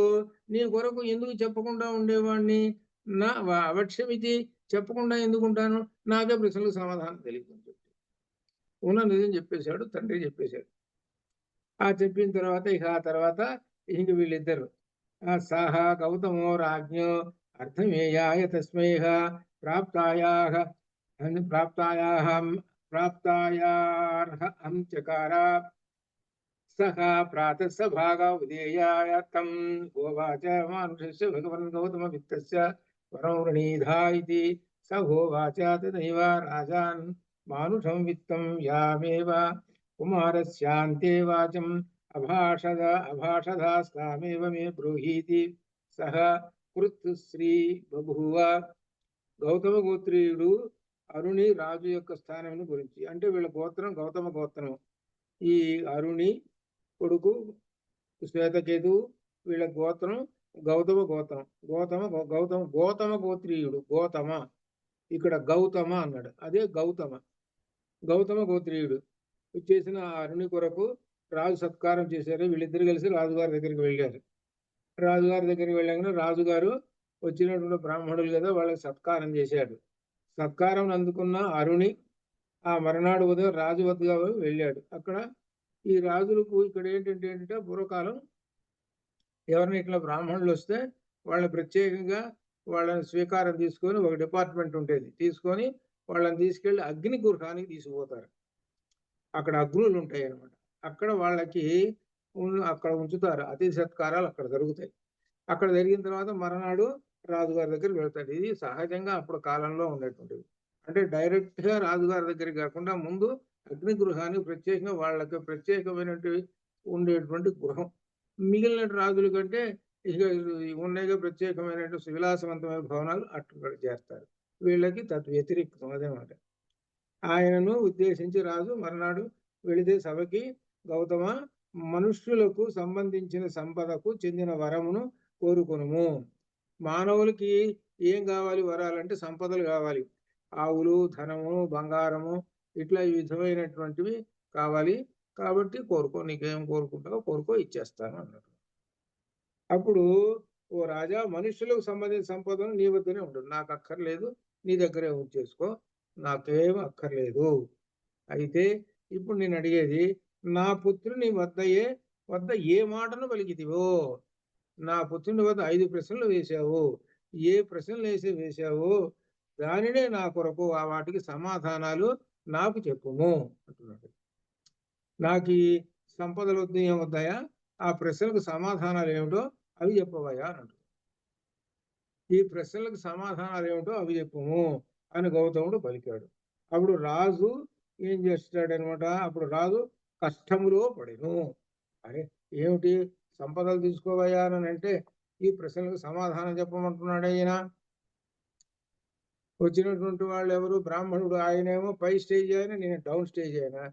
A: నీ కొరకు ఎందుకు చెప్పకుండా ఉండేవాడిని? నా అవక్ష్యమితి, చెప్పకుండా ఎందుకుంటాను? నాకే ప్రశ్నలకు సమాధానం తెలియదు అని చెప్పి ఉన్న నిజం చెప్పేశాడు, తండ్రి చెప్పేశాడు. చెప్పిన తర్వాత ఆ తర్వాత ఇంక వీళ్ళిద్దరు సహ గౌతమో రాజ్ఞో అర్థమేయాయ తస్మై ప్రాప్తాయార్హం చకార సహ ప్రాతః స భాగ ఉదేయాయ తం హోవాచ మానుషస్య భగవన్ గౌతమ విత్తస్య వరం వృణీధా ఇతి స హోవాచ తదైవ రాజాన్ మానుషం విత్తం యామేవ కుమారస్యాంతే వాచం అభాషదాస్తామేవ మే బ్రూహీతి సహ కృత్ శ్రీ బభూవ. గౌతమ గోత్రీయుడు అరుణి రాజు యొక్క స్థానం గురించి, అంటే వీళ్ళ గోత్రం గౌతమ గోత్రం. ఈ అరుణి కొడుకు శ్వేతకేతు, వీళ్ళ గోత్రం గౌతమ గోత్రం. గౌతమ గోత్రీయుడు గోతమ, ఇక్కడ గౌతమ అన్నాడు, అదే గౌతమ గోత్రీయుడు చేసిన అరుణి కొరకు రాజు సత్కారం చేశారు. వీళ్ళిద్దరు కలిసి రాజుగారి దగ్గరికి వెళ్ళారు. రాజుగారి దగ్గరికి వెళ్ళగానే రాజుగారు వచ్చినటువంటి బ్రాహ్మణులు కదా, వాళ్ళకి సత్కారం చేశాడు. సత్కారం అందుకున్న అరుణి ఆ మరునాడు ఉదయం రాజు వద్దగా వెళ్ళాడు. అక్కడ ఈ రాజులకు ఇక్కడ ఏంటంటే పూర్వకాలం ఎవరిని ఇట్లా బ్రాహ్మణులు వస్తే వాళ్ళని ప్రత్యేకంగా వాళ్ళని స్వీకారం తీసుకొని ఒక డిపార్ట్మెంట్ ఉండేది, తీసుకొని వాళ్ళని తీసుకెళ్లి అగ్ని గృహానికి తీసుకుపోతారు. అక్కడ అగ్నులు ఉంటాయి అన్నమాట. అక్కడ వాళ్ళకి అక్కడ ఉంచుతారు, అతిథి సత్కారాలు అక్కడ జరుగుతాయి. అక్కడ జరిగిన తర్వాత మరునాడు రాజుగారి దగ్గరికి వెళ్తాడు. ఇది సహజంగా అప్పుడు కాలంలో ఉండేటువంటిది. అంటే డైరెక్ట్ గా రాజుగారి దగ్గరికి కాకుండా ముందు అగ్ని గృహానికి ప్రత్యేకంగా వాళ్ళకి ప్రత్యేకమైనటువంటి ఉండేటువంటి గృహం. మిగిలిన రాజుల కంటే ఇక ఉండేగా ప్రత్యేకమైనటువంటి విలాసవంతమైన భవనాలు అక్కడ చేస్తారు. వీళ్ళకి వ్యతిరేకం అదనమాట. ఆయనను ఉద్దేశించి రాజు మరునాడు వెళితే సభకి, గౌతమ, మనుష్యులకు సంబంధించిన సంపదకు చెందిన వరమును కోరుకొనుము. మానవులకి ఏం కావాలి? వరాలంటే సంపదలు కావాలి. ఆవులు, ధనము, బంగారము, ఇట్లా ఈ విధమైనటువంటివి కావాలి. కాబట్టి కోరుకో, నీకేం కోరుకుంటావో కోరుకో, ఇచ్చేస్తాను అన్నాడు. అప్పుడు ఓ రాజా, మనుషులకు సంబంధించిన సంపదను నీ వద్దనే ఉంటుంది, నాకు అక్కర్లేదు, నీ దగ్గరే ఉంచేసుకో, నాకేం అక్కర్లేదు. అయితే ఇప్పుడు నేను అడిగేది, నా పుత్రుని వద్ద ఏ మాటను పలికితివో? నా పుత్రుని వద్ద 5 ప్రశ్నలు వేశావు. ఏ ప్రశ్నలు వేశావు దానినే నా కొరకు వాటికి సమాధానాలు నాకు చెప్పుము అంటున్నాడు. నాకు ఈ సంపదలు వద్దు, ఏమొద్దాయా, ఆ ప్రశ్నలకు సమాధానాలు ఏమిటో అవి చెప్పవయ్యా అని అంటున్నాడు. ఈ ప్రశ్నలకు సమాధానాలు ఏమిటో అవి చెప్పుము అని గౌతముడు పలికాడు. అప్పుడు రాజు ఏం చేస్తాడనమాట, అప్పుడు రాజు కష్టములో పడెను. అరే ఏమిటి సంపదలు తీసుకోవయ్యా అని అంటే ఈ ప్రశ్నలకు సమాధానం చెప్పమంటున్నాడు ఆయన. వచ్చినటువంటి వాళ్ళు ఎవరు? బ్రాహ్మణుడు, ఆయనేమో పై స్టేజ్ అయినా, నేను డౌన్ స్టేజ్ అయినా,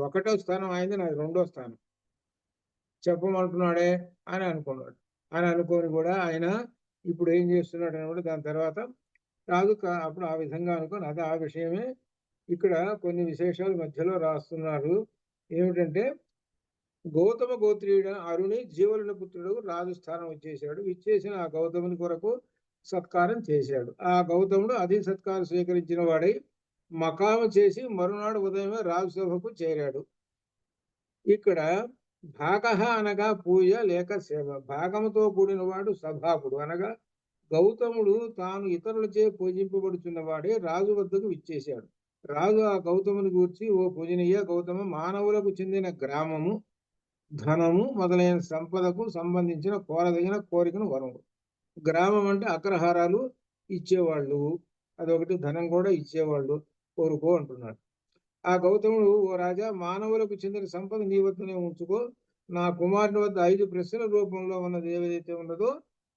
A: 1వ స్థానం అయింది, నాది 2వ స్థానం, చెప్పమంటున్నాడే అని అనుకున్నాడు. అని అనుకొని కూడా ఆయన ఇప్పుడు ఏం చేస్తున్నాడు అనమాట. దాని తర్వాత రాజు అప్పుడు ఆ విధంగా అనుకోని అది ఆ విషయమే ఇక్కడ కొన్ని విశేషాలు మధ్యలో రాస్తున్నారు. ఏమిటంటే, గౌతమ గోత్రీయుడ అరుణి జీవలుని పుత్రుడు రాజు స్థానం ఇచ్చేశాడు. ఇచ్చేసిన ఆ గౌతముని కొరకు సత్కారం చేశాడు. ఆ గౌతముడు అధిక సత్కారం స్వీకరించిన వాడై మకాము చేసి మరునాడు ఉదయమే రాజసభకు చేరాడు. ఇక్కడ భాగ అనగా పూజ లేక సేవ. భాగముతో కూడిన వాడు సభాపుడు, అనగా గౌతముడు తాను ఇతరులచే పూజింపబడుతున్న వాడే రాజు వద్దకు విచ్చేశాడు. రాజు ఆ గౌతముని గూర్చి, ఓ పూజనీయ గౌతమ, మానవులకు చెందిన గ్రామము, ధనము మొదలైన సంపదకు సంబంధించిన కోరదగిన కోరికను వరము. గ్రామం అంటే అగ్రహారాలు ఇచ్చేవాళ్ళు, అదొకటి, ధనం కూడా ఇచ్చేవాళ్ళు, కోరుకో అంటున్నాడు. ఆ గౌతముడు, ఓ రాజా, మానవులకు చెందిన సంపద నీ వద్దనే ఉంచుకో. నా కుమారుని వద్ద 5 ప్రశ్నల రూపంలో ఉన్నది ఏదైతే ఉన్నదో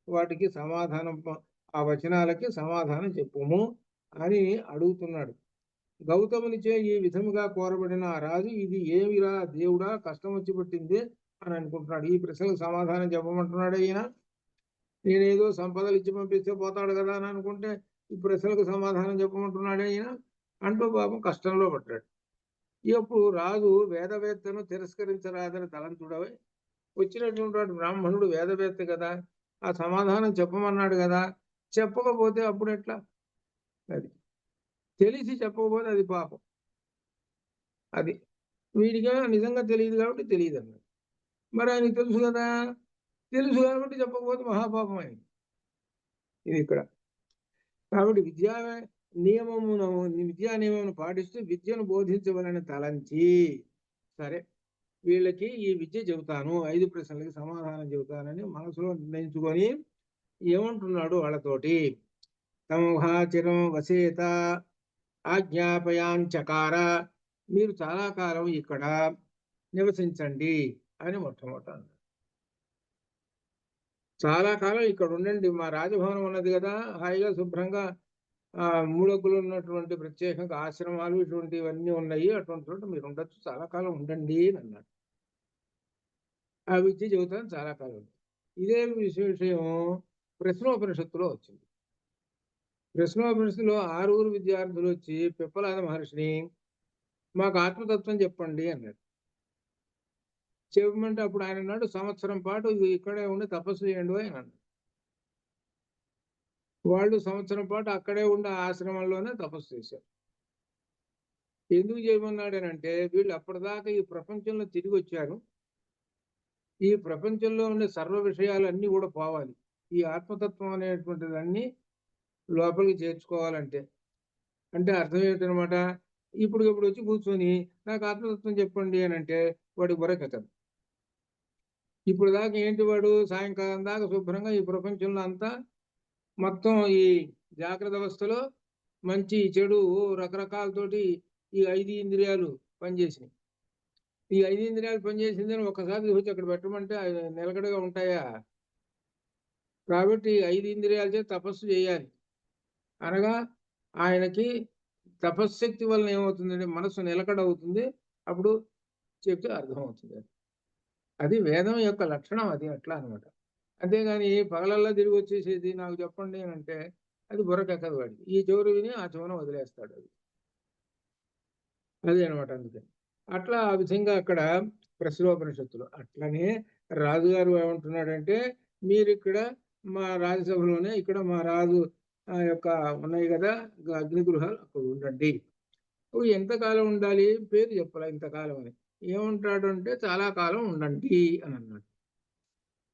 A: వాటికి సమాధానం, ఆ వచనాలకి సమాధానం చెప్పుము అని అడుగుతున్నాడు. గౌతమునిచే ఈ విధముగా కోరబడిన ఆ రాజు, ఇది ఏమిరా దేవుడా, కష్టం వచ్చి పట్టింది అని అనుకుంటున్నాడు. ఈ ప్రశ్నలకు సమాధానం చెప్పమంటున్నాడు ఈయన. నేనేదో సంపదలు ఇచ్చి పంపిస్తే పోతాడు కదా అని అనుకుంటే ఈ ప్రశ్నలకు సమాధానం చెప్పమంటున్నాడు ఈయన అంటూ పాపం కష్టంలో పడ్డాడు. ఇప్పుడు రాజు వేదవేత్తను తిరస్కరించరాదని తలంచుడవై, వచ్చినటువంటి వాడు బ్రాహ్మణుడు వేదవేత్త కదా, ఆ సమాధానం చెప్పమన్నాడు కదా, చెప్పకపోతే అప్పుడు ఎట్లా? అది తెలిసి చెప్పకపోతే అది పాపం. అది వీడిగా నిజంగా తెలియదు కాబట్టి తెలియదు అన్నాడు. మరి ఆయనకి తెలుసు కదా, తెలుసు కాబట్టి చెప్పకపోతే మహాపాపం అయింది. ఇది ఇక్కడ. కాబట్టి విద్యా నియమమును పాటిస్తూ విద్యను బోధించవలని తలంచి, సరే వీళ్ళకి ఈ విద్య చెబుతాను, 5 ప్రశ్నలకి సమాధానం చెబుతానని మనసులో నిర్ణయించుకొని ఏమంటున్నాడు వాళ్ళతోటి, తమహాచిరం వసేత ఆజ్ఞాపయాంచకార, మీరు చాలా కాలం ఇక్కడ నివసించండి అని మొట్టమొదట అన్నాడు. చాలా కాలం ఇక్కడ ఉండండి, మా రాజభవనం ఉన్నది కదా, హాయిగా శుభ్రంగా మూలకులు ఉన్నటువంటి ప్రత్యేకంగా ఆశ్రమాలు ఇటువంటివన్నీ ఉన్నాయి, అటువంటి చోట మీరు ఉండొచ్చు, చాలా కాలం ఉండండి అని అన్నాడు. ఆ విద్య చెబుతాను చాలా కాలం. ఇదే విషయం ప్రశ్నోపనిషత్తులో వచ్చింది. ప్రశ్నోపనిషత్తులో 6 విద్యార్థులు వచ్చి పిప్పలాద మహర్షిని, మాకు ఆత్మతత్వం చెప్పండి అన్నాడు. చెప్పమంటే అప్పుడు ఆయన అన్నాడు, సంవత్సరం పాటు ఇక్కడే ఉండి తపస్సు చేయండి అని అన్నాడు. వాళ్ళు సంవత్సరం పాటు అక్కడే ఉండి ఆశ్రమంలోనే తపస్సు చేశారు. ఎందుకు చేయమన్నాడనంటే, వీళ్ళు అప్పటిదాకా ఈ ప్రపంచంలో తిరిగి వచ్చారు, ఈ ప్రపంచంలో ఉండే సర్వ విషయాలన్నీ కూడా పోవాలి, ఈ ఆత్మతత్వం అనేటువంటిదన్నీ లోపలికి చేర్చుకోవాలంటే. అంటే అర్థం ఏమిటనమాట, ఇప్పుడు వచ్చి కూర్చొని నాకు ఆత్మతత్వం చెప్పండి అని అంటే వాడికి బుర్రకెక్కదు. ఇప్పుడు దాకా ఏంటి, వాడు సాయంకాలం దాకా శుభ్రంగా ఈ ప్రపంచంలో అంతా మొత్తం ఈ జాగ్రత్త అవస్థలో మంచి చెడు రకరకాలతోటి ఈ 5 ఇంద్రియాలు పనిచేసినాయి. ఈ 5 ఇంద్రియాలు పనిచేసిందని ఒకసారి వచ్చి అక్కడ పెట్టమంటే నిలకడగా ఉంటాయా? కాబట్టి 5 ఇంద్రియాలచే తపస్సు చేయాలి. అనగా ఆయనకి తపశ్శక్తి వలన ఏమవుతుందంటే మనసు నిలకడ అవుతుంది, అప్పుడు చెప్తే అర్థమవుతుంది. అది వేదం యొక్క లక్షణం, అది అట్లా అనమాట. అంతేగాని పగలల్లా తిరిగి వచ్చేసేది నాకు చెప్పండి అని అంటే అది బుర్రకెక్కదు వాడికి. ఈ చెవురు విని ఆ చెవున వదిలేస్తాడు. అది అనమాట. అందుకని అట్లా ఆ విధంగా అక్కడ ప్రశ్నోపనిషత్తులు. అట్లనే రాజుగారు ఏమంటున్నాడంటే, మీరు ఇక్కడ మా రాజ్యసభలోనే, ఇక్కడ మా రాజు యొక్క ఉన్నాయి కదా అగ్ని గృహాలు, అక్కడ ఉండండి. ఎంతకాలం ఉండాలి, పేరు చెప్పాలి ఇంతకాలం అని. ఏమంటాడు అంటే, చాలా కాలం ఉండండి అని అన్నాడు.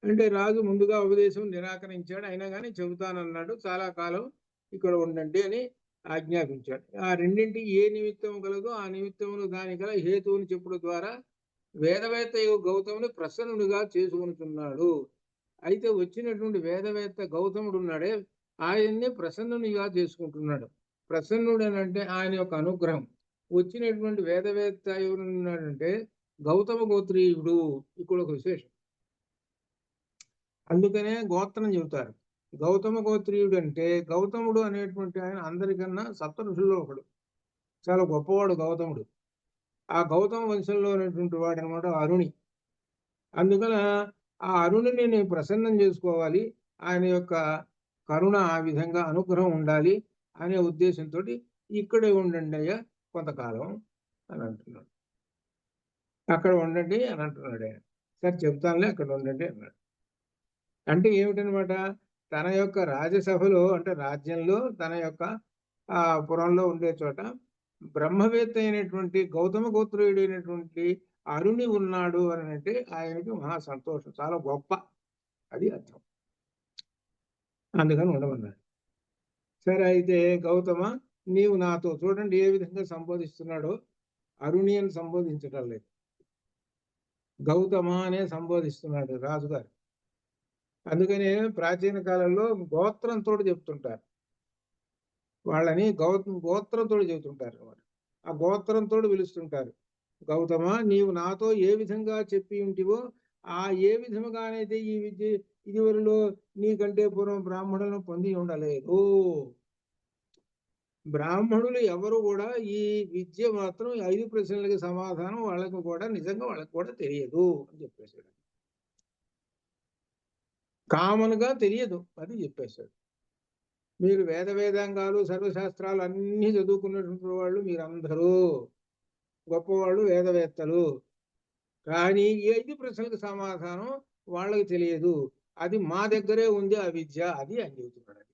A: అంటే రాజు ముందుగా ఉపదేశం నిరాకరించాడు, అయినా కానీ చెబుతానన్నాడు, చాలా కాలం ఇక్కడ ఉండండి అని ఆజ్ఞాపించాడు. ఆ రెండింటి ఏ నిమిత్తం కలదో ఆ నిమిత్తమును దాని గల హేతువుని చెప్పుడు ద్వారా వేదవేత్త గౌతముని ప్రసన్నుడిగా చేసుకుంటున్నాడు. అయితే వచ్చినటువంటి వేదవేత్త గౌతముడు ఉన్నాడే, ఆయన్ని ప్రసన్నునిగా చేసుకుంటున్నాడు. ప్రసన్నుడు అని అంటే ఆయన యొక్క అనుగ్రహం. వచ్చినటువంటి వేదవేత్త ఎవరున్నాడంటే గౌతమ గోత్రీయుడు. ఇక్కడ ఒక విశేషం, అందుకనే గోత్రం చెబుతారు. గౌతమ గోత్రీయుడు అంటే, గౌతముడు అనేటువంటి ఆయన అందరికన్నా సప్త ఋషుల్లో ఒకడు, చాలా గొప్పవాడు గౌతముడు. ఆ గౌతమ వంశంలో ఉన్నటువంటి వాడు అనమాట అరుణి. అందుకన ఆ అరుణిని నేను ప్రసన్నం చేసుకోవాలి, ఆయన యొక్క కరుణ ఆ విధంగా అనుగ్రహం ఉండాలి అనే ఉద్దేశంతో ఇక్కడే ఉండండి అయ్యా కొంతకాలం అని అంటున్నాడు. అక్కడ ఉండండి అని అంటున్నాడు ఆయన. సరే చెప్తానులే, అక్కడ ఉండండి అన్నాడు. అంటే ఏమిటనమాట, తన యొక్క రాజసభలో అంటే రాజ్యంలో, తన యొక్క ఆ పురంలో ఉండే చోట బ్రహ్మవేత్త అయినటువంటి గౌతమ గోత్రుడైనటువంటి అరుణి ఉన్నాడు అని అంటే ఆయనకి మహా సంతోషం, చాలా గొప్ప, అది అర్థం. అందుకని ఉండమన్నాడు. సరే అయితే గౌతమ, నీవు నాతో చూడండి ఏ విధంగా సంబోధిస్తున్నాడో. అరుణి అని సంబోధించటం లేదు, గౌతమ అనే సంబోధిస్తున్నాడు రాజుగారు. అందుకనే ప్రాచీన కాలంలో గోత్రంతో చెప్తుంటారు, వాళ్ళని గోత్రంతో చెబుతుంటారు. ఆ గోత్రంతో పిలుస్తుంటారు. గౌతమ, నీవు నాతో ఏ విధంగా చెప్పి ఉంటివో ఆ ఏ విధముగానైతే ఈ విద్య ఇదివరలో నీకంటే పూర్వం బ్రాహ్మణులను పొంది ఉండలేదు. బ్రాహ్మణులు ఎవరు కూడా ఈ విద్య మాత్రం 5 ప్రశ్నలకి సమాధానం వాళ్ళకు కూడా నిజంగా వాళ్ళకు కూడా తెలియదు అని చెప్పేశాడు. కామన్ గా తెలియదు అది చెప్పేశాడు. మీరు వేదాంగాలు సర్వశాస్త్రాలు అన్ని చదువుకున్నటువంటి వాళ్ళు మీరందరూ గొప్పవాళ్ళు, వేదవేత్తలు. కానీ ఈ 5 ప్రశ్నలకు సమాధానం వాళ్ళకి తెలియదు. అది మా దగ్గరే ఉంది ఆ విద్య, అది అని చెబుతున్నాడు.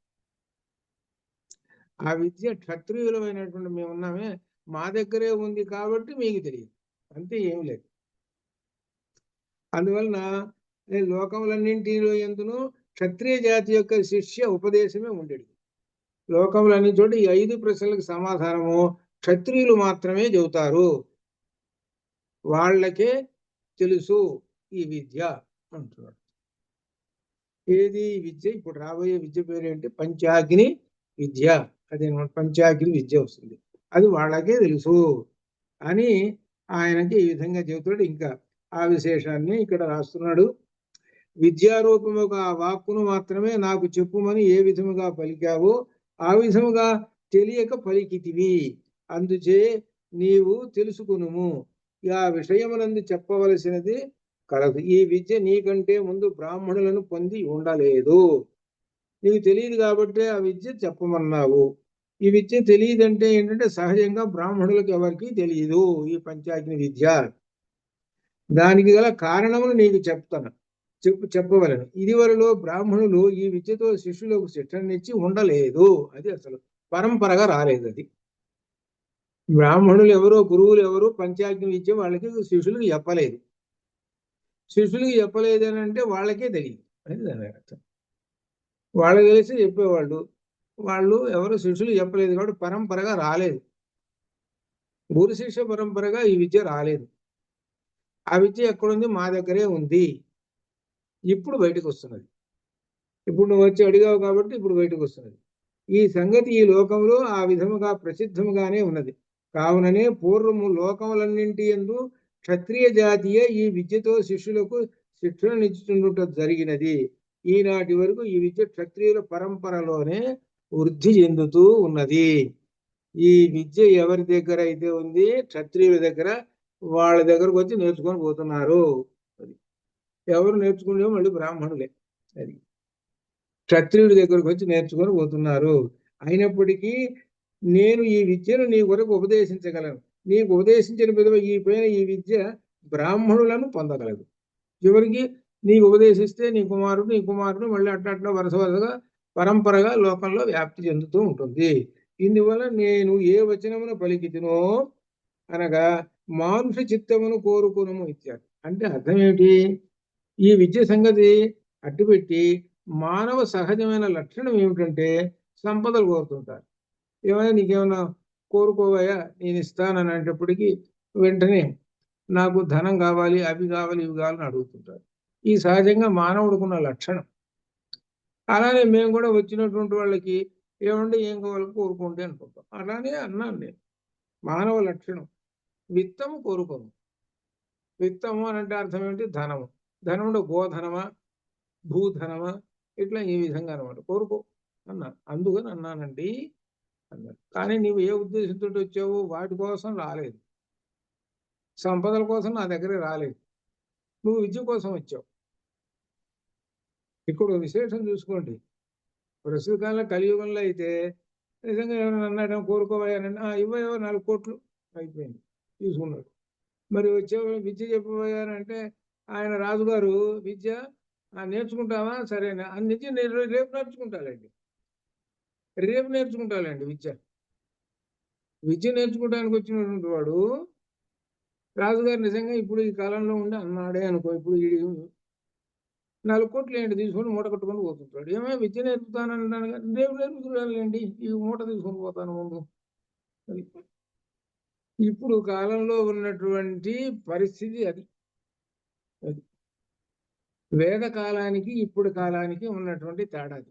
A: ఆ విద్య క్షత్రియులమైనటువంటి మేము ఉన్నామే, మా దగ్గరే ఉంది కాబట్టి మీకు తెలియదు, అంతే, ఏం లేదు. అందువలన లోకములన్నింటిలో ఎందును క్షత్రియ జాతి యొక్క శిష్య ఉపదేశమే ఉండేది. లోకములన్ని చోట ఈ 5 ప్రశ్నలకు సమాధానము క్షత్రియులు మాత్రమే చెబుతారు, వాళ్ళకే తెలుసు ఈ విద్య అంటున్నాడు. ఏది విద్య? ఇప్పుడు రాబోయే విద్య పేరేంటి? పంచాగ్ని విద్య. అదే పంచాగ్ని విద్య వస్తుంది, అది వాళ్ళకే తెలుసు అని ఆయనకి ఈ విధంగా చెబుతాడు. ఇంకా ఆ విశేషాన్ని ఇక్కడ రాస్తున్నాడు. విద్యారూపముగా ఆ వాక్కును మాత్రమే నాకు చెప్పుమని ఏ విధముగా పలికావో ఆ విధముగా తెలియక పలికితివి, అందుచే నీవు తెలుసుకునుము. ఆ విషయమునందు చెప్పవలసినది కలదు. ఈ విద్య నీకంటే ముందు బ్రాహ్మణులను పొంది ఉండలేదు, నీకు తెలియదు కాబట్టి ఆ విద్య చెప్పమన్నావు. ఈ విద్య తెలియదంటే ఏంటంటే సహజంగా బ్రాహ్మణులకు ఎవరికి తెలియదు ఈ పంచాగ్ని విద్య. దానికి గల కారణమును నీకు చెప్తాను, చెప్పవలను. ఇదివరలో బ్రాహ్మణులు ఈ విద్యతో శిష్యులకు శిక్షణనిచ్చి ఉండలేదు, అది అసలు పరంపరగా రాలేదు. అది బ్రాహ్మణులు ఎవరో, గురువులు ఎవరు పంచాగ్ని విద్య వాళ్ళకి శిష్యులకు చెప్పలేదు. శిష్యులకు చెప్పలేదు అని అంటే వాళ్ళకే తెలియదు, అది దాని అర్థం. వాళ్ళకి తెలిసి చెప్పేవాళ్ళు, వాళ్ళు ఎవరు శిష్యులు చెప్పలేదు కాబట్టి పరంపరగా రాలేదు. గురు శిష్య పరంపరగా ఈ విద్య రాలేదు. ఆ విద్య ఎక్కడుంది? మా దగ్గరే ఉంది, ఇప్పుడు బయటకు వస్తున్నది. ఇప్పుడు నువ్వు వచ్చి అడిగావు కాబట్టి ఇప్పుడు బయటకు వస్తున్నది. ఈ సంగతి ఈ లోకంలో ఆ విధముగా ప్రసిద్ధముగానే ఉన్నది. కావుననే పూర్వము లోకములన్నింటి యందు క్షత్రియ జాతియే ఈ విద్యతో శిష్యులకు శిక్షణనిచ్చుట జరిగినది. ఈనాటి వరకు ఈ విద్య క్షత్రియుల పరంపరలోనే వృద్ధి చెందుతూ ఉన్నది. ఈ విద్య ఎవరి దగ్గర అయితే ఉంది? క్షత్రియుల దగ్గర. వాళ్ళ దగ్గరకు వచ్చి నేర్చుకొని పోతున్నారు. ఎవరు నేర్చుకునే? మళ్ళీ బ్రాహ్మణులే. అది క్షత్రియుడి దగ్గరకు వచ్చి నేర్చుకొని పోతున్నారు. అయినప్పటికీ నేను ఈ విద్యను నీ కొరకు ఉపదేశించగలను. నీకు ఉపదేశించిన విధంగా ఈ పైన ఈ విద్య బ్రాహ్మణులను పొందగలదు. చివరికి నీకు ఉపదేశిస్తే నీ కుమారుడు మళ్ళీ అట్లా వరుస వరుసగా పరంపరగా లోకంలో వ్యాప్తి చెందుతూ ఉంటుంది. ఇందువల్ల నేను ఏ వచనమును పలికితినో అనగా మానుష చిత్తమును కోరుకునము ఇచ్చారు. అంటే అర్థం ఏమిటి? ఈ విద్య సంగతి అడ్డుపెట్టి మానవ సహజమైన లక్షణం ఏమిటంటే సంపదలు కోరుతుంటారు. ఏమైనా నీకేమైనా కోరుకోవయా, నేను ఇస్తానని అనేటప్పటికీ వెంటనే నాకు ధనం కావాలి, అవి కావాలి, ఇవి కావాలని అడుగుతుంటారు. ఈ సహజంగా మానవుడుకున్న లక్షణం. అలానే మేము కూడా వచ్చినటువంటి వాళ్ళకి ఏమంటే ఏం కావాలో కోరుకోండి అనుకుంటాం. అలానే అన్నాను నేను, మానవ లక్షణం. విత్తము కోరుకోము. విత్తము అని అంటే అర్థం ఏంటి? ధనము. ధనముడు గోధనమా, భూధనమా, ఇట్లా ఈ విధంగా అనమాట. కోరుకో అన్నాను. అందుకని అన్నానండి అన్నాడు. కానీ నీవు ఏ ఉద్దేశంతో వచ్చావు? వాటి కోసం రాలేదు, సంపదల కోసం నా దగ్గర రాలేదు, నువ్వు విద్య కోసం వచ్చావు. ఇప్పుడు విశేషం చూసుకోండి. ప్రస్తుత కాలంలో కలియుగంలో అయితే నిజంగా ఏమైనా అన్నాడు, కోరుకోబోయానండి, ఇవ్వయో 4 కోట్లు అయిపోయింది, తీసుకున్నాడు. మరి వచ్చే విద్య చెప్పబోయానంటే ఆయన రాజుగారు విద్య నేర్చుకుంటావా? సరేనా అని నిజం, నేను రేపు నేర్చుకుంటానండి, విద్య నేర్చుకోవడానికి వచ్చినటువంటి వాడు రాజుగారు నిజంగా ఇప్పుడు ఈ కాలంలో ఉండి అన్నాడే అనుకో, ఇప్పుడు 4 కోట్లు ఏంటి తీసుకొని మూట కట్టుకొని పోతుంటాడు. ఏమైనా విద్య నేర్పుతానంటాను కానీ రేపు నేర్పుతున్నానండి, ఈ మూట తీసుకొని పోతాను ముందు. ఇప్పుడు కాలంలో ఉన్నటువంటి పరిస్థితి అది. వేద కాలానికి ఇప్పుడు కాలానికి ఉన్నటువంటి తేడాది.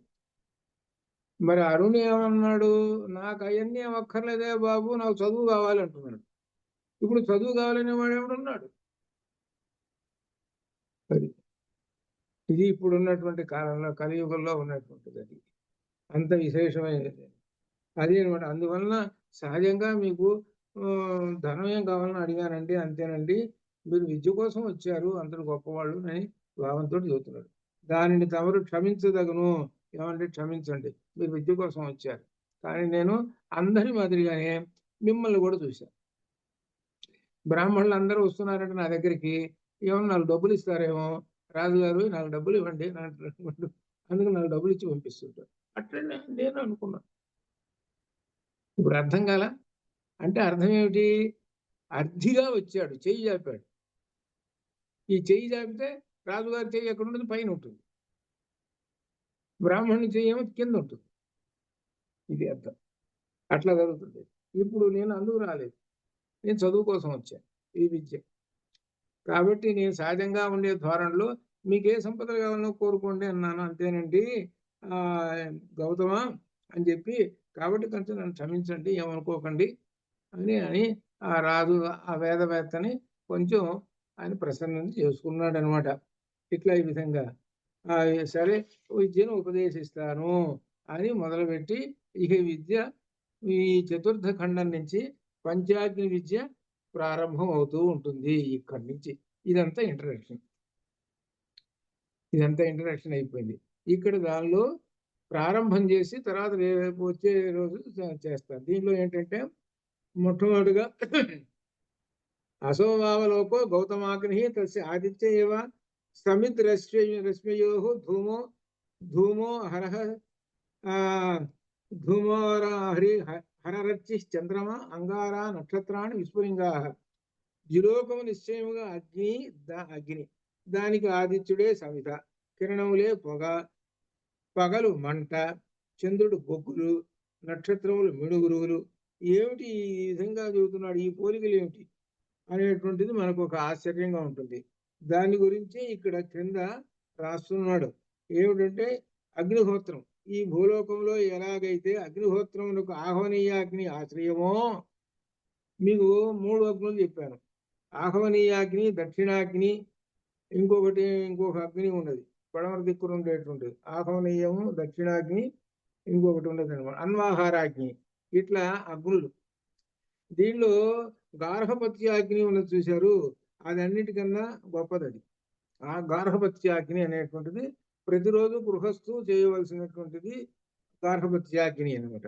A: మరి అరుణ్ ఏమన్నాడు, నాకు అవన్నీ అక్కర్లేదే బాబు, నాకు చదువు కావాలంటున్నాడు. ఇప్పుడు చదువు కావాలనే వాడు ఎవడున్నాడు? అది ఇది ఇప్పుడు ఉన్నటువంటి కాలంలో కలియుగంలో ఉన్నటువంటిది. అది అంత విశేషమైనది అది అనమాట. అందువలన సహజంగా మీకు ధనం ఏం కావాలని అడిగానండి, అంతేనండి. మీరు విద్య కోసం వచ్చారు, అందరు గొప్పవాళ్ళు అని భావంతో చెబుతున్నాడు. దానిని తమరు క్షమించదగను. ఏమంటే క్షమించండి, మీరు విద్య కోసం వచ్చారు, కానీ నేను అందరి మాదిరిగానే మిమ్మల్ని కూడా చూశాను. బ్రాహ్మణులు అందరూ వస్తున్నారంటే నా దగ్గరికి, ఏమన్నా 4 డబ్బులు ఇస్తారేమో, రాజుగారు 4 డబ్బులు ఇవ్వండి, అందుకు 4 డబ్బులు ఇచ్చి పంపిస్తుంటారు. అట్లనే నేను అనుకున్నాను. ఇప్పుడు అర్థం కాల అంటే అర్థం ఏమిటి? అర్థిగా వచ్చాడు, చెయ్యి చాపాడు. ఈ చెయ్యి చాపితే రాజుగారి చెయ్యి ఎక్కడ ఉంటుంది? పైన ఉంటుంది. బ్రాహ్మణుని చెయ్యి ఏమో కింద ఉంటుంది. ఇది అర్థం. అట్లా జరుగుతుంది. ఇప్పుడు నేను అందుకు రాలేదు, నేను చదువు కోసం వచ్చాను, ఈ విద్య. కాబట్టి నేను సహజంగా ఉండే ధోరణిలో మీకు ఏ సంపదలు కావాలనో కోరుకోండి అన్నాను, అంతేనండి గౌతమ అని చెప్పి. కాబట్టి కొంచెం నన్ను క్షమించండి, ఏమనుకోకండి అని ఆ రాజు ఆ వేదవేత్తని కొంచెం ఆయన ప్రసన్నం చేసుకున్నాడు అనమాట. ఇట్లా ఈ విధంగా సరే విద్యను ఉపదేశిస్తాను అని మొదలుపెట్టి, ఇక విద్య ఈ చతుర్థ ఖండం నుంచి పంచాగ్ని విద్య ప్రారంభం అవుతూ ఉంటుంది. ఇక్కడి నుంచి ఇదంతా ఇంట్రడక్షన్ అయిపోయింది. ఇక్కడ దానిలో ప్రారంభం చేసి తర్వాత రేపు వచ్చే రోజు చేస్తారు. దీనిలో ఏంటంటే మొట్టమొదటిగా అసోవావలోకో గౌతమాగ్ని తస్య ఆదిత్య ఏవ సమిత్ రశ్మయో ధూమో హరహ ధూమోర హరి హరరచ్చి చంద్రమ అంగార నక్షత్రాన్ని విస్ఫులింగా ద్యులోకము నిశ్చయముగా అగ్ని దానికి ఆదిత్యుడే సమిత, కిరణములే పొగ, పగలు మంట, చంద్రుడు బొగ్గులు, నక్షత్రములు మిడుగురువులు. ఏమిటి ఈ విధంగా చెబుతున్నాడు, ఈ పోలికలు ఏమిటి అనేటువంటిది మనకు ఒక ఆశ్చర్యంగా ఉంటుంది. దాని గురించి ఇక్కడ క్రింద రాస్తున్నాడు. ఏమిటంటే అగ్నిహోత్రం. ఈ భూలోకంలో ఎలాగైతే అగ్నిహోత్రమునకు ఆహ్వనీయాగ్ని ఆశ్రయమో, మీకు 3 అగ్నులు చెప్పాను. ఆహ్వనీయాగ్ని, దక్షిణాగ్ని, ఇంకొక అగ్ని ఉన్నది పడమర దిక్కున ఉండేటువంటిది. ఆహ్వనీయము, దక్షిణాగ్ని, ఇంకొకటి ఉండదు అనమాట, అన్వాహారాగ్ని. ఇట్లా అగ్నులు. దీనిలో గార్హపత్యాగ్ని ఉన్నది చూశారు, అది అన్నిటికన్నా గొప్పది. అది ఆ గార్హపత్యాగ్ని అనేటువంటిది ప్రతిరోజు గృహస్థు చేయవలసినటువంటిది గార్హపత్యాగ్ని అనమాట.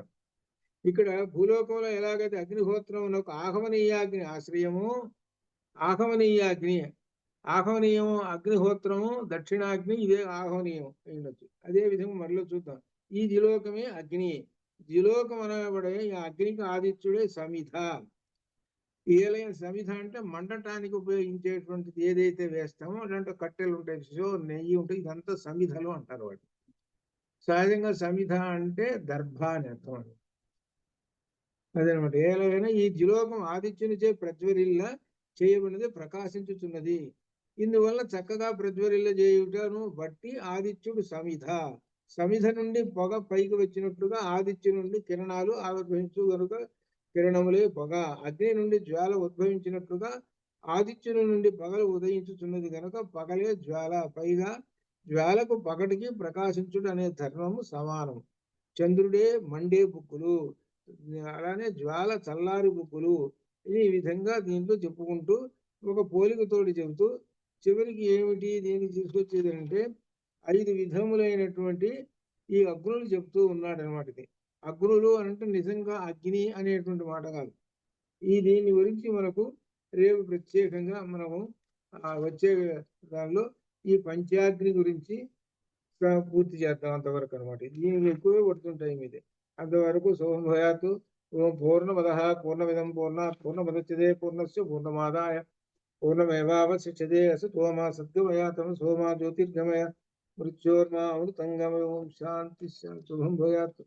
A: ఇక్కడ భూలోకంలో ఎలాగైతే అగ్నిహోత్రం ఆహ్వనీయాగ్ని ఆశ్రయము, ఆహ్వనీయము అగ్నిహోత్రము, దక్షిణాగ్ని, ఇదే ఆహ్వనీయం ఉండొచ్చు. అదే విధంగా మరలో చూద్దాం. ఈ ద్యులోకమే అగ్ని. ద్యులోకం అనబడే ఈ అగ్నికి ఆదిత్యుడే సమిధ. ఏలైన సమిధ అంటే మండటానికి ఉపయోగించేటువంటిది ఏదైతే వేస్తామో అలాంటి కట్టెలు ఉంటాయి, నెయ్యి ఉంటాయి, ఇదంతా సమిధలు అంటారు వాటి. సహజంగా సమిధ అంటే దర్భ అని అర్థం. అదనమాట. ఏలైనా ఈ ద్యులోకం ఆదిత్యునిచే ప్రజ్వరిల్ల చేయబడినది, ప్రకాశించుతున్నది. ఇందువల్ల చక్కగా ప్రజ్వరిల్ల చేయుటను బట్టి ఆదిత్యుడు సమిధ. సమిధ నుండి పొగ పైకి వచ్చినట్లుగా ఆదిత్యు నుండి కిరణాలు ఆవిర్భవించు గనుక కిరణములే పొగ. అగ్ని నుండి జ్వాల ఉద్భవించినట్లుగా ఆదిత్యుని నుండి పగలు ఉదయించుతున్నది కనుక పగలే జ్వాల. పైగా జ్వాలకు పగటికి ప్రకాశించుడు అనే ధర్మము సమానం. చంద్రుడే మండే బుక్కులు, అలానే జ్వాల చల్లారి బుక్కులు. ఈ విధంగా దీంట్లో చెప్పుకుంటూ ఒక పోలికతోటి చెబుతూ చివరికి ఏమిటి దీనికి తీసుకొచ్చేది అంటే 5 విధములైనటువంటి ఈ అగ్నులు చెప్తూ ఉన్నాడు అనమాట. ఇది అగ్నులు అంటే నిజంగా అగ్ని అనేటువంటి మాట కాదు. దీని గురించి మనకు రేపు ప్రత్యేకంగా మనము వచ్చే దానిలో ఈ పంచాగ్ని గురించి పూర్తి చేద్దాం అంతవరకు అనమాట. దీనికి ఎక్కువే పడుతుంటాయి మీదే. అంతవరకు శుభం. ఓం పూర్ణమద పూర్ణమిదం పూర్ణాత్ పూర్ణముదచ్యతే పూర్ణస్య పూర్ణమాదాయ పూర్ణమేవావశిష్యతే. అసతో మా సద్గమయ తమసో మా జ్యోతిర్గమయ మృత్యోర్మామృతంగమయం శాంతి శుభం భూయాత్.